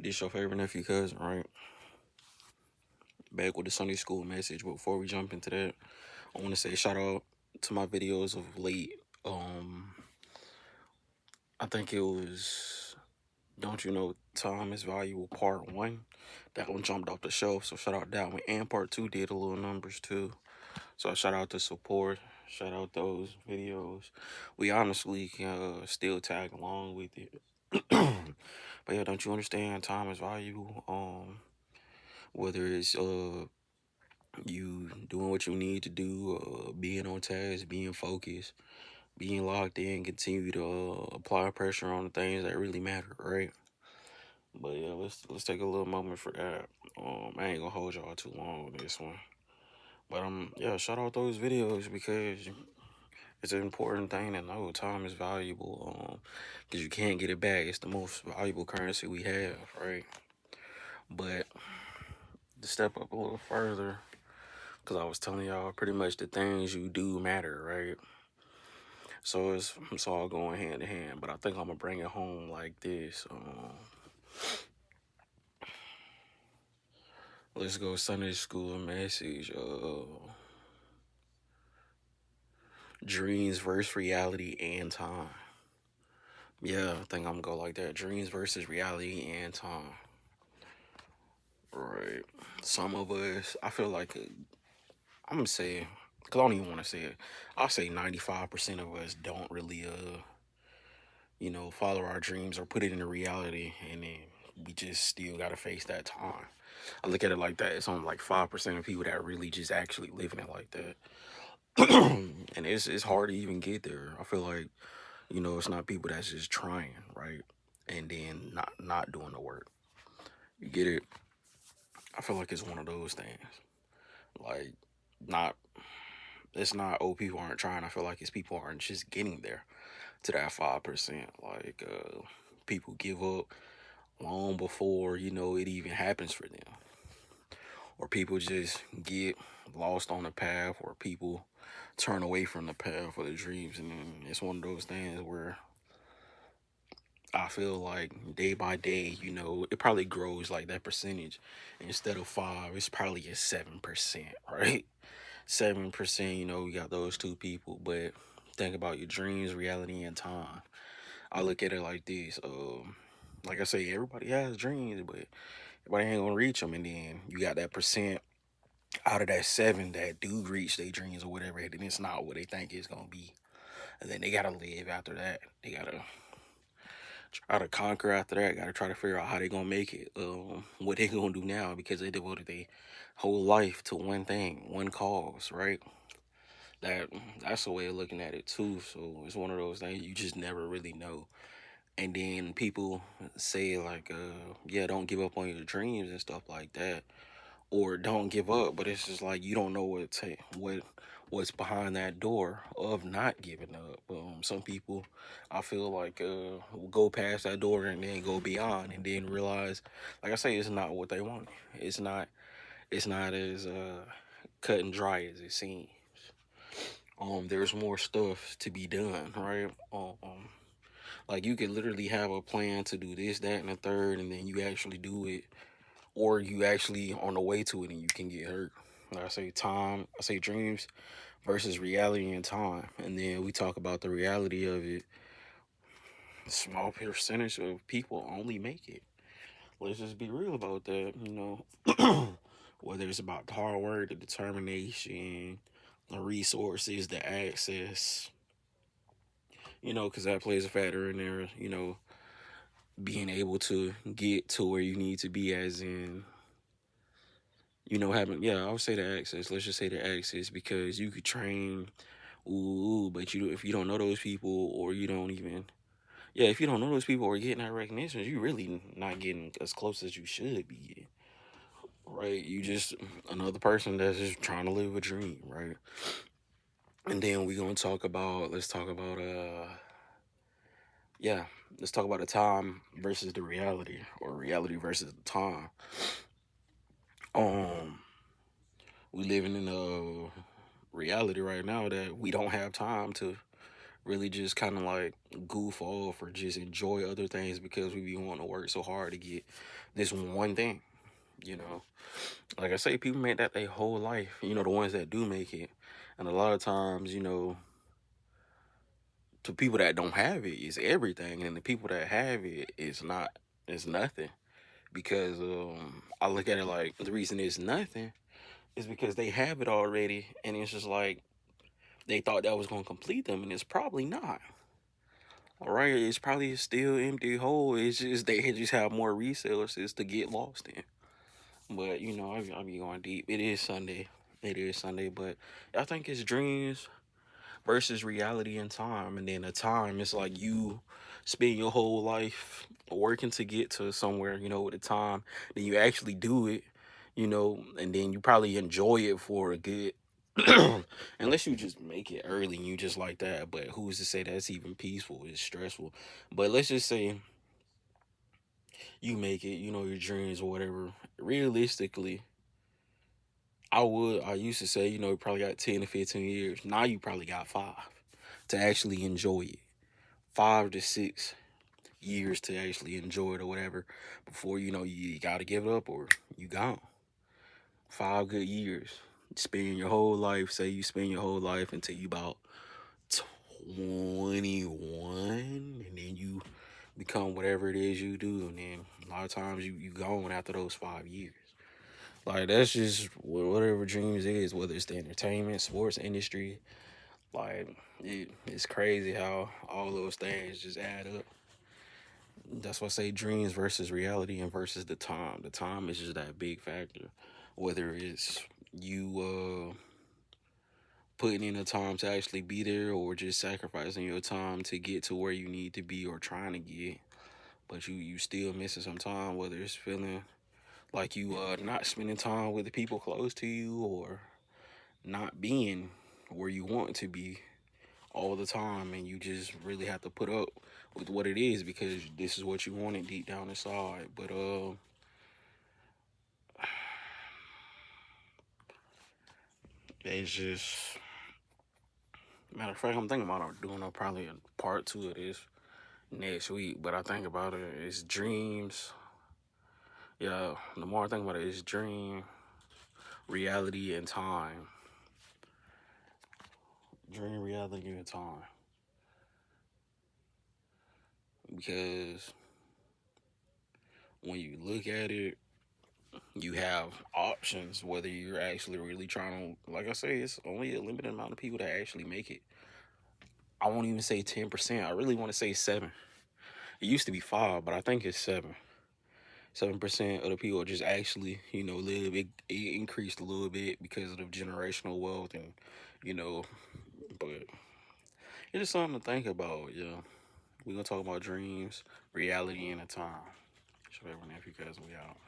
This your favorite nephew cousin, right? Back with the Sunday school message. But before we jump into that, I want to say shout out to my videos of late. I think it was Don't You Know Time is Valuable Part 1. That one jumped off the shelf, so shout out that one. And Part 2 did a little numbers too. So shout out to support. Shout out those videos. We honestly can still tag along with it. But yeah, don't you understand? Time is valuable. Whether it's you doing what you need to do, being on task, being focused, being locked in, continue to apply pressure on the things that really matter, right? But yeah, let's take a little moment for that. I ain't gonna hold y'all too long with this one. But yeah, shout out those videos because it's an important thing to know. Time is valuable. Because you can't get it back. It's the most valuable currency we have, right? But to step up a little further, because I was telling y'all pretty much the things you do matter, right? So it's all going hand in hand. But I think I'm gonna bring it home like this. Let's go Sunday school message. Dreams versus reality and time. Yeah, I think I'm gonna go like that. Dreams versus reality and time. Right. Some of us, I feel like I'm gonna say, cause I don't even want to say it. I'll say 95% of us don't really follow our dreams or put it into reality, and then we just still gotta face that time. I look at it like that. It's only like 5% of people that really just actually living it like that. And it's hard to even get there. I feel like, it's not people that's just trying, right? And then not doing the work. You get it? I feel like it's one of those things. Like not it's not people aren't trying. I feel like it's people aren't just getting there to that 5%. Like people give up long before, it even happens for them. Or people just get lost on the path, or people turn away from the path for the dreams. And then it's one of those things where I feel like day by day, it probably grows like that percentage. Instead of five, it's probably a 7%, right? 7%, we got those two people. But think about your dreams, reality, and time. I look at it like this. Like I say, everybody has dreams, but everybody ain't gonna reach them. And then you got that percent out of that seven that do reach their dreams or whatever, and then it's not what they think it's gonna be. And then they gotta live after that. They gotta try to conquer after that. Gotta try to figure out how they gonna make it. What they gonna do now because they devoted their whole life to one thing, one cause, right? That that's a way of looking at it too. So it's one of those things you just never really know. And then people say like, yeah, don't give up on your dreams and stuff like that, or don't give up. But it's just like you don't know what's behind that door of not giving up. Some people, I feel like, will go past that door and then go beyond, and then realize, like I say, it's not what they want. It's not. It's not as cut and dry as it seems. There's more stuff to be done, right? Like you could literally have a plan to do this, that, and the third, and then you actually do it, or you actually on the way to it and you can get hurt. Like I say dreams versus reality and time. And then we talk about the reality of it. A small percentage of people only make it. Let's just be real about that. Whether it's about the hard work, the determination, the resources, the access, because that plays a factor in there, being able to get to where you need to be, as in, having, yeah, I would say the access. Let's just say the access, because you could train, but if you don't know those people, or you don't even, yeah, if you don't know those people or getting that recognition, you really not getting as close as you should be getting, right? You just another person that's just trying to live a dream, right? And then we gonna talk about, yeah, let's talk about the time versus the reality, or reality versus the time. Um, we living in a reality right now that we don't have time to really just kind of like goof off or just enjoy other things because we be wanting to work so hard to get this one thing, you know. Like I say, people make that their whole life, the ones that do make it. And a lot of times, to people that don't have it, it's everything. And the people that have it, it's nothing. Because I look at it like the reason it's nothing is because they have it already. And it's just like they thought that was going to complete them. And it's probably not. All right. It's probably still empty hole. It's just they just have more resources to get lost in. But I be going deep. It is Sunday. It is Sunday, but I think it's dreams versus reality and time. And then the time, it's like you spend your whole life working to get to somewhere. With the time, then you actually do it. And then you probably enjoy it for a good. Unless you just make it early and you just like that. But who's to say that's even peaceful? It's stressful. But let's just say you make it. Your dreams or whatever. Realistically, I used to say, you probably got 10 to 15 years. Now you probably got 5 to actually enjoy it. 5 to 6 years to actually enjoy it or whatever before, you got to give it up or you gone. 5 good years. Spend your whole life, say you spend your whole life until you about 21 and then you become whatever it is you do. And then a lot of times you gone after those 5 years. Like that's just whatever dreams is, whether it's the entertainment, sports industry. Like it's crazy how all those things just add up. That's why I say dreams versus reality and versus the time. The time is just that big factor. Whether it's you putting in the time to actually be there or just sacrificing your time to get to where you need to be or trying to get, but you still missing some time, whether it's feeling like you not spending time with the people close to you or not being where you want to be all the time, and you just really have to put up with what it is because this is what you wanted deep down inside. But it's just, matter of fact, I'm thinking about doing probably a part 2 of this next week. But I think about it, it's dreams. Yeah, the more I think about it, it's dream, reality, and time. Dream, reality, and time. Because when you look at it, you have options whether you're actually really trying to, like I say, it's only a limited amount of people that actually make it. I won't even say 10%. I really want to say 7. It used to be 5, but I think it's 7. 7% of the people just actually, live. It increased a little bit because of the generational wealth and, you know, but it's just something to think about. Yeah, we're gonna talk about dreams, reality, and a time. So, everyone, if you guys, we out.